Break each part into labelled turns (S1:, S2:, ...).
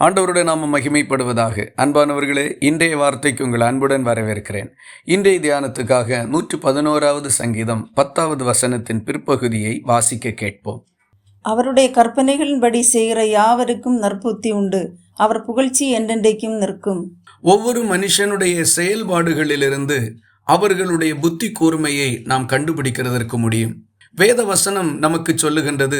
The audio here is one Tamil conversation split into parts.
S1: ஆண்டவருடைய நாமம் மகிமைப்படுவதாக. அன்பானவர்களே, இன்றைய வார்த்தைக்கு உங்கள் அன்புடன் வரவேற்கிறேன். இன்றைய தியானத்துக்காக 111வது சங்கீதம் 10வது வசனத்தின் பிற்பகுதியை வாசிக்க கேட்போம்.
S2: அவருடைய கற்பனைகளின்படி செய்கிற யாவருக்கும் நற்புத்தி உண்டு, அவர் புகழ்ச்சி என்றென்றைக்கும் நிற்கும்.
S1: ஒவ்வொரு மனுஷனுடைய செயல்பாடுகளிலிருந்து அவர்களுடைய புத்தி கூர்மையை நாம் கண்டுபிடிக்கிறதற்கு முடியும். வேத வசனம் நமக்கு சொல்லுகின்றது,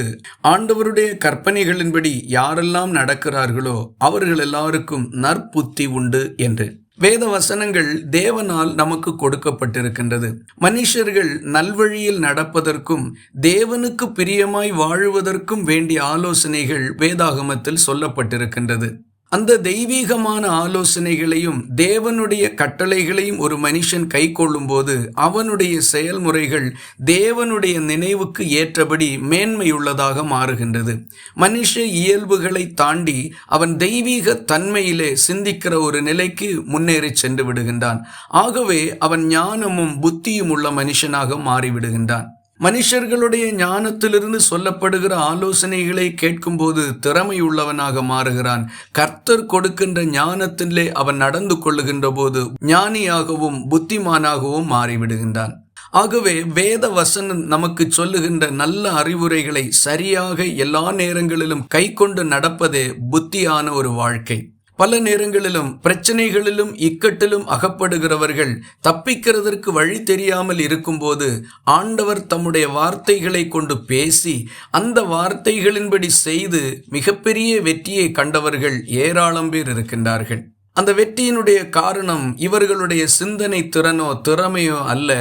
S1: ஆண்டவருடைய கற்பனைகளின்படி யாரெல்லாம் நடக்கிறார்களோ அவர்கள் எல்லாருக்கும் நற்புத்தி உண்டு என்று. வேத வசனங்கள் தேவனால் நமக்கு கொடுக்கப்பட்டிருக்கின்றது. மனுஷர்கள் நல்வழியில் நடப்பதற்கும் தேவனுக்கு பிரியமாய் வாழுவதற்கும் வேண்டிய ஆலோசனைகள் வேதாகமத்தில் சொல்லப்பட்டிருக்கின்றது. அந்த தெய்வீகமான ஆலோசனைகளையும் தேவனுடைய கட்டளைகளையும் ஒரு மனுஷன் கை கொள்ளும் போது அவனுடைய செயல்முறைகள் தேவனுடைய நினைவுக்கு ஏற்றபடி மேன்மையுள்ளதாக மாறுகின்றது. மனுஷ இயல்புகளை தாண்டி அவன் தெய்வீக தன்மையிலே சிந்திக்கிற ஒரு நிலைக்கு முன்னேறி சென்று விடுகின்றான். ஆகவே அவன் ஞானமும் புத்தியும் உள்ள மனுஷனாக மாறிவிடுகின்றான். மனுஷர்களுடைய ஞானத்திலிருந்து சொல்லப்படுகிற ஆலோசனைகளை கேட்கும்போது திறமையுள்ளவனாக மாறுகிறான். கர்த்தர் கொடுக்கின்ற ஞானத்திலே அவன் நடந்து கொள்ளுகின்ற போது ஞானியாகவும் புத்திமானாகவும் மாறிவிடுகின்றான். ஆகவே வேத வசனம் நமக்கு சொல்லுகின்ற நல்ல அறிவுரைகளை சரியாக எல்லா நேரங்களிலும் கை கொண்டு நடப்பதே புத்தியான ஒரு வாழ்க்கை. பல நேரங்களிலும் பிரச்சனைகளிலும் இக்கட்டிலும் அகப்படுகிறவர்கள் தப்பிக்கிறதற்கு வழி தெரியாமல் இருக்கும்போது ஆண்டவர் தம்முடைய வார்த்தைகளை கொண்டு பேசி அந்த வார்த்தைகளின்படி செய்து மிகப்பெரிய வெற்றியை கண்டவர்கள் ஏராளம் பேர் இருக்கின்றார்கள். அந்த வெற்றியினுடைய காரணம் இவர்களுடைய சிந்தனை திறனோ திறமையோ அல்ல,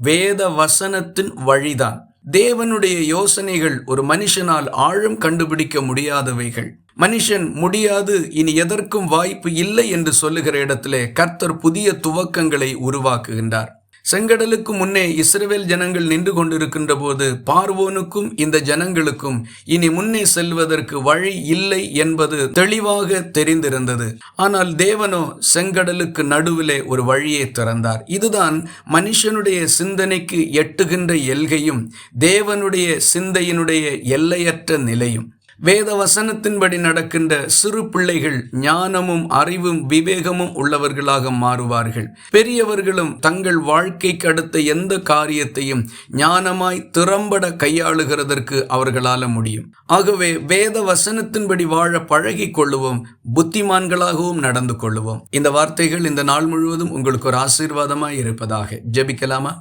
S1: வேத வசனத்தின் வழிதான். தேவனுடைய யோசனைகள் ஒரு மனுஷனால் ஆழம் கண்டுபிடிக்க முடியாதவைகள். மனுஷன் முடியாது, இனி எதற்கும் வாய்ப்பு இல்லை என்று சொல்லுகிற இடத்திலே கர்த்தர் புதிய துவக்கங்களை உருவாக்குகின்றார். செங்கடலுக்கு முன்னே இஸ்ரவேல் ஜனங்கள் நின்று கொண்டிருக்கின்ற போது பார்வோனுக்கும் இந்த ஜனங்களுக்கும் இனி முன்னே செல்வதற்கு வழி இல்லை என்பது தெளிவாக தெரிந்திருந்தது. ஆனால் தேவனோ செங்கடலுக்கு நடுவிலே ஒரு வழியை திறந்தார். இதுதான் மனுஷனுடைய சிந்தனைக்கு எட்டுகின்ற எல்கையும் தேவனுடைய சிந்தையினுடைய எல்லையற்ற நிலையும். வேத வசனத்தின்படி நடக்கின்ற சிறு பிள்ளைகள் ஞானமும் அறிவும் விவேகமும் உள்ளவர்களாக மாறுவார்கள். பெரியவர்களும் தங்கள் வாழ்க்கைக்கு அடுத்த எந்த காரியத்தையும் ஞானமாய் திறம்பட கையாளுகிறதற்கு அவர்களால முடியும். ஆகவே வேத வசனத்தின்படி வாழ பழகி கொள்ளுவோம், புத்திமான்களாகவும் நடந்து கொள்ளுவோம். இந்த வார்த்தைகள் இந்த நாள் முழுவதும் உங்களுக்கு ஒரு ஆசீர்வாதமாய் இருப்பதாக. ஜெபிக்கலாமா?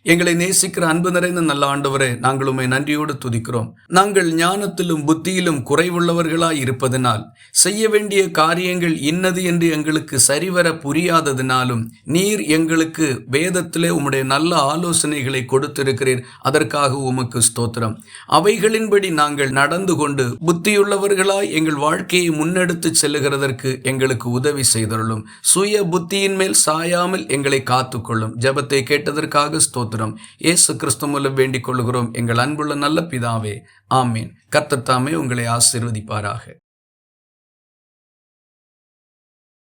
S1: எங்களை நேசிக்கிற அன்பு நிறைந்த நல்ல ஆண்டவரே, நாங்கள் உம்மை நன்றியோடு துதிக்கிறோம். நாங்கள் ஞானத்திலும் புத்தியிலும் குறைவுள்ளவர்களாய் இருப்பதனால் செய்ய வேண்டிய காரியங்கள் இன்னது என்று எங்களுக்கு சரிவர புரியாததினாலும் நீர் எங்களுக்கு வேதத்திலே உம்முடைய நல்ல ஆலோசனைகளை கொடுத்திருக்கிறீர். அதற்காக உமக்கு ஸ்தோத்திரம். அவைகளின்படி நாங்கள் நடந்து கொண்டு புத்தியுள்ளவர்களாய் எங்கள் வாழ்க்கையை முன்னெடுத்து செல்லுகிறதற்கு எங்களுக்கு உதவி செய்தருளும். சுய புத்தியின் மேல் சாயாமல் எங்களை காத்துக்கொள்ளும். ஜெபத்தை கேட்டதற்காக ஸ்தோத்திரம். இயேசு கிறிஸ்து மூலம் வேண்டிக் கொள்கிறோம் எங்கள் அன்புள்ள நல்ல பிதாவே, ஆமீன். கர்த்தர் தாமே உங்களை ஆசீர்வதிப்பாராக.